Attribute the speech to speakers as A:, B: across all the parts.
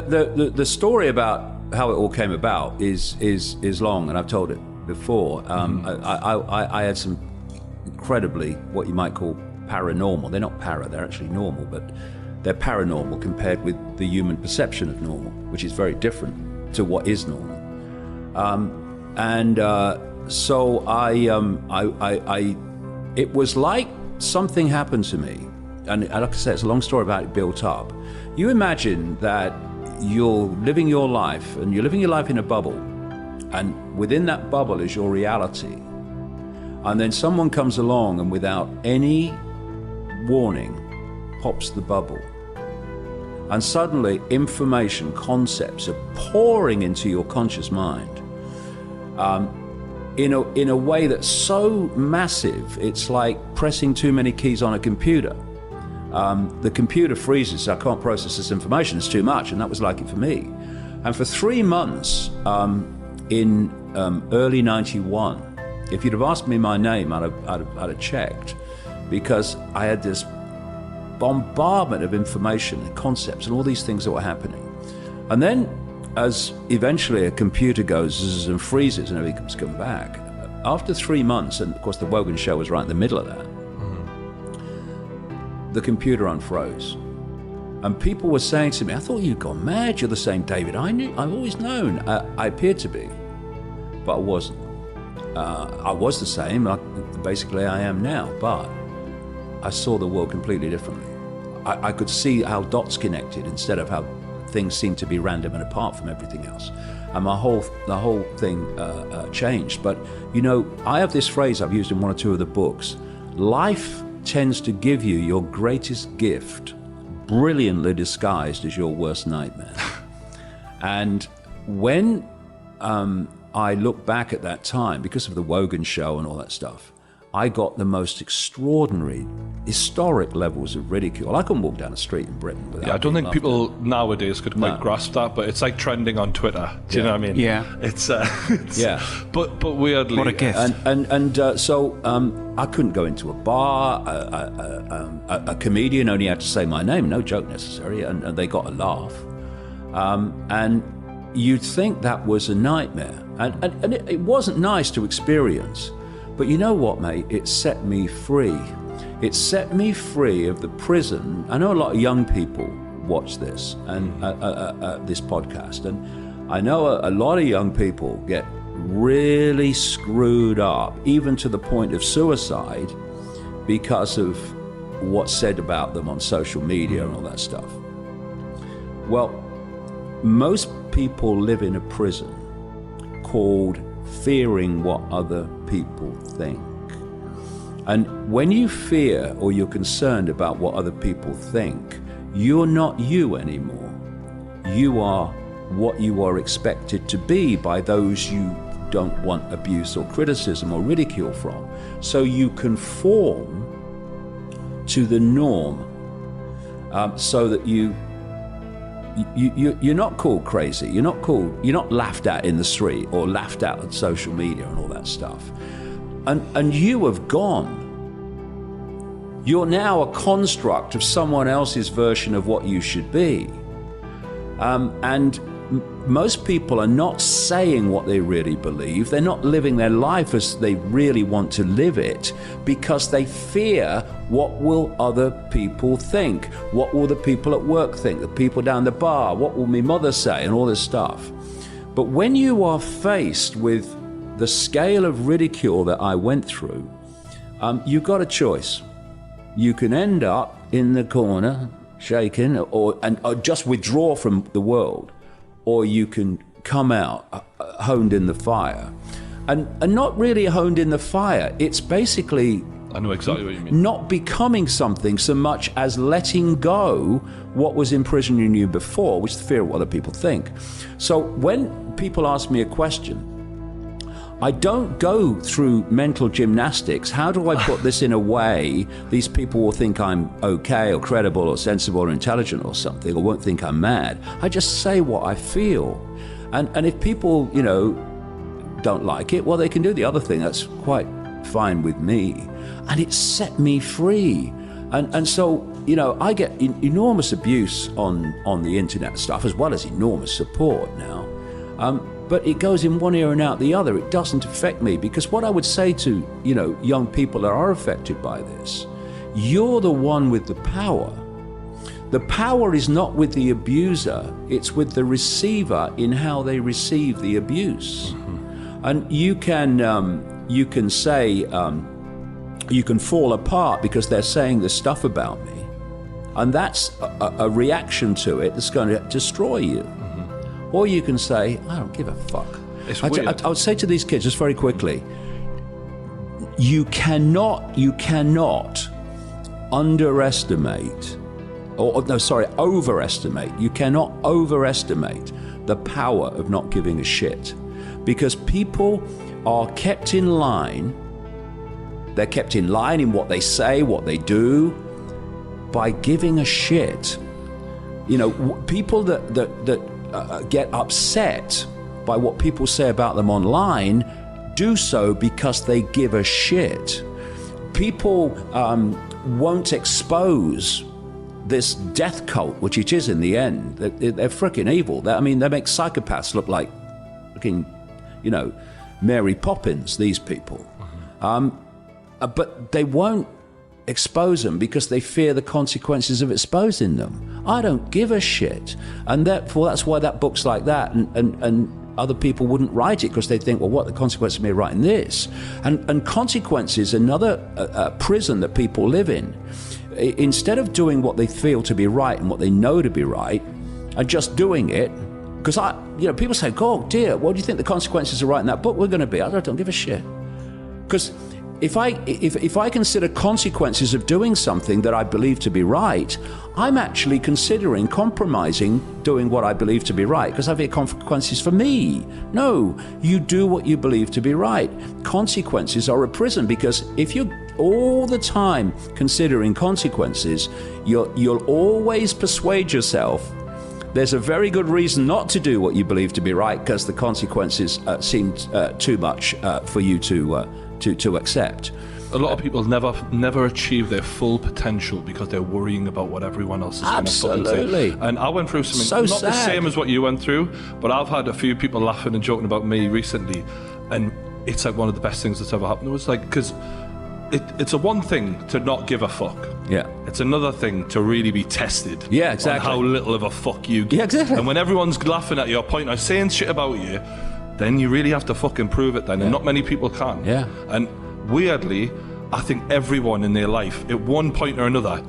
A: the story about how it all came about is long, and I've told it before. I had some incredibly, what you might call paranormal. They're not they're actually normal, but they're paranormal compared with the human perception of normal, which is very different to what is normal. So it was like something happened to me, and like I said, it's a long story about it built up. You imagine that you're living your life, and you're living your life in a bubble, and within that bubble is your reality. And then someone comes along and without any warning pops the bubble. And suddenly information, concepts are pouring into your conscious mind in a way that's so massive, it's like pressing too many keys on a computer. The computer freezes, I can't process this information, it's too much, and that was like it for me. And for 3 months in early 91, if you'd have asked me my name, I'd have checked, because I had this bombardment of information and concepts and all these things that were happening. And then as eventually a computer goes zzz and freezes and everything comes coming back, after 3 months, and of course the Wogan show was right in the middle of that, the computer unfroze. And people were saying to me, I thought you'd gone mad, you're the same David I've always known. I appeared to be, but I wasn't. I was the same, basically I am now, but I saw the world completely differently. I could see how dots connected instead of how things seemed to be random and apart from everything else. And the whole thing changed. But, you know, I have this phrase I've used in one or two of the books. Life tends to give you your greatest gift, brilliantly disguised as your worst nightmare. And when I look back at that time, because of the Wogan show and all that stuff, I got the most extraordinary, historic levels of ridicule. I couldn't walk down the street in Britain without.
B: Yeah, I don't think people nowadays could quite grasp that, but it's like trending on Twitter. Do you know what I mean?
C: Yeah.
B: It's But weirdly,
C: what a gift.
A: So I couldn't go into a bar. A comedian only had to say my name, no joke necessary, and they got a laugh. And you'd think that was a nightmare, and it wasn't nice to experience. But you know what, mate? It set me free. It set me free of the prison. I know a lot of young people watch this and this podcast, and I know a lot of young people get really screwed up, even to the point of suicide, because of what's said about them on social media and all that stuff. Well, most people live in a prison called fearing what other people think. And when you fear or you're concerned about what other people think, you're not you anymore. You are what you are expected to be by those you don't want abuse or criticism or ridicule from. So you conform to the norm, so that you're not called crazy, you're not laughed at in the street or laughed at on social media and all that stuff. And you have gone. You're now a construct of someone else's version of what you should be. And most people are not saying what they really believe. They're not living their life as they really want to live it, because they fear what will other people think? What will the people at work think? The people down the bar? What will my mother say? And all this stuff. But when you are faced with the scale of ridicule that I went through, you've got a choice. You can end up in the corner, shaking, or just withdraw from the world, or you can come out honed in the fire. And not really honed in the fire. It's basically,
B: I know exactly what you mean,
A: not becoming something so much as letting go what was imprisoning you before, which is the fear of what other people think. So when people ask me a question, I don't go through mental gymnastics. How do I put this in a way these people will think I'm okay or credible or sensible or intelligent or something, or won't think I'm mad? I just say what I feel. And if people, you know, don't like it, well, they can do the other thing. That's quite fine with me. And it set me free. And so I get enormous abuse on the internet stuff, as well as enormous support now. But it goes in one ear and out the other. It doesn't affect me, because what I would say to, young people that are affected by this, you're the one with the power. The power is not with the abuser, it's with the receiver in how they receive the abuse. Mm-hmm. And you can say, you can fall apart because they're saying this stuff about me. And that's a reaction to it that's going to destroy you. Or you can say, I don't give a fuck.
B: It's weird.
A: I would say to these kids, just very quickly, you cannot overestimate. You cannot overestimate the power of not giving a shit. Because people are kept in line. They're kept in line in what they say, what they do, by giving a shit. People that get upset by what people say about them online do so because they give a shit. People won't expose this death cult, which it is in the end. They're freaking evil. They make psychopaths look like fucking, Mary Poppins, these people. But they won't expose them because they fear the consequences of exposing them. I don't give a shit. And therefore, that's why that book's like that, and other people wouldn't write it, because they think, well, what the consequences of me writing this? And consequences, another prison that people live in. Instead of doing what they feel to be right and what they know to be right, and just doing it, because people say, oh dear, what do you think the consequences of writing that book were going to be? I don't give a shit. Because if I consider consequences of doing something that I believe to be right, I'm actually considering compromising doing what I believe to be right, because I fear consequences for me. No, you do what you believe to be right. Consequences are a prison, because if you're all the time considering consequences, you'll always persuade yourself there's a very good reason not to do what you believe to be right, because the consequences seem too much for you to accept.
B: A lot of people never achieve their full potential because they're worrying about what everyone else is going to fucking say. And I went through something not the same as what you went through, but I've had a few people laughing and joking about me recently, and it's like one of the best things that's ever happened. It was like, because it's a one thing to not give a fuck.
A: Yeah.
B: It's another thing to really be tested.
A: Yeah, exactly.
B: On how little of a fuck you give.
A: Yeah, exactly.
B: And when everyone's laughing at your point, saying shit about you, then you really have to fucking prove it then. Yeah. And not many people can.
A: Yeah.
B: And weirdly, I think everyone in their life, at one point or another,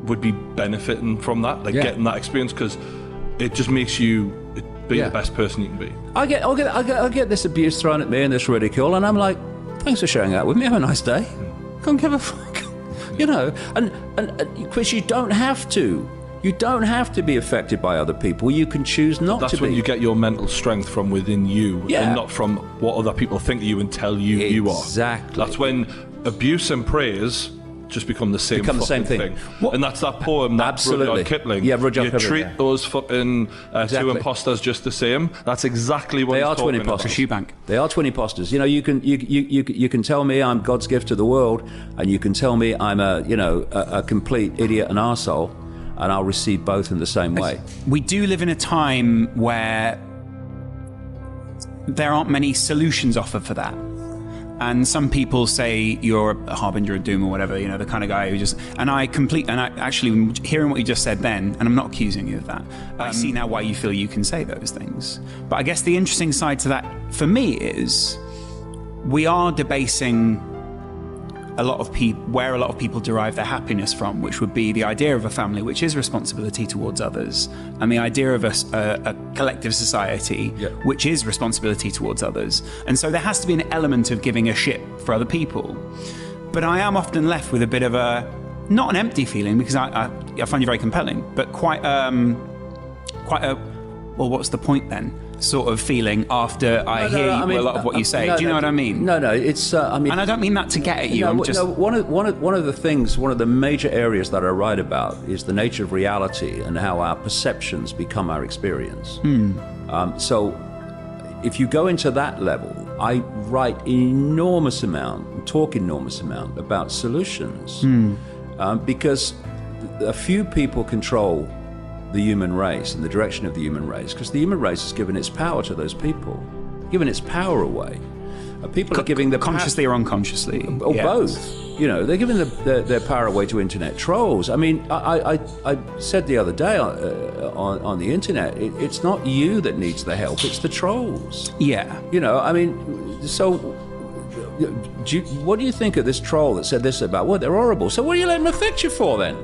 B: would be benefiting from that, getting that experience, because it just makes you be the best person you can be. I
A: get this abuse thrown at me and this ridicule, and I'm like, thanks for sharing that with me. Have a nice day. Can't give a fuck. And Chris, you don't have to. You don't have to be affected by other people. You can choose not to be.
B: That's when you get your mental strength from within you, and not from what other people think of you and tell you you are.
A: Exactly.
B: That's when abuse and praise just become the same thing. And that's that poem, that Rudyard Kipling.
A: Yeah, Rudyard
B: You
A: Kipling,
B: treat those fucking two imposters just the same. That's exactly what
A: they
B: he's
A: are. Twin imposters. Shoebank. They are twin imposters. You can tell me I'm God's gift to the world, and you can tell me I'm a complete idiot and arsehole, and I'll receive both in the same way.
C: We do live in a time where there aren't many solutions offered for that. And some people say you're a harbinger of doom or whatever, the kind of guy who just... And I actually, hearing what you just said then, and I'm not accusing you of that, I see now why you feel you can say those things. But I guess the interesting side to that, for me, is we are debasing where a lot of people derive their happiness from, which would be the idea of a family, which is responsibility towards others, and the idea of a collective society, which is responsibility towards others. And so there has to be an element of giving a shit for other people. But I am often left with a bit of not an empty feeling, because I find you very compelling, but quite a, well, what's the point then? Sort of feeling after I hear a lot of what you say. Do you know what I mean?
A: No, it's. And
C: I don't mean that to get at you.
A: One of the things, one of the major areas that I write about is the nature of reality and how our perceptions become our experience. So, if you go into that level, I write talk enormous amount about solutions, because a few people control the human race and the direction of the human race, because the human race has given its power to those people, given its power away. People are giving the
C: consciously or unconsciously,
A: or both. You know, they're giving their power away to internet trolls. I mean, I said the other day on the internet, it's not you that needs the help; it's the trolls.
C: Yeah.
A: You know, I mean, so what do you think of this troll that said this about? Well, they're horrible. So what are you letting them affect you for then?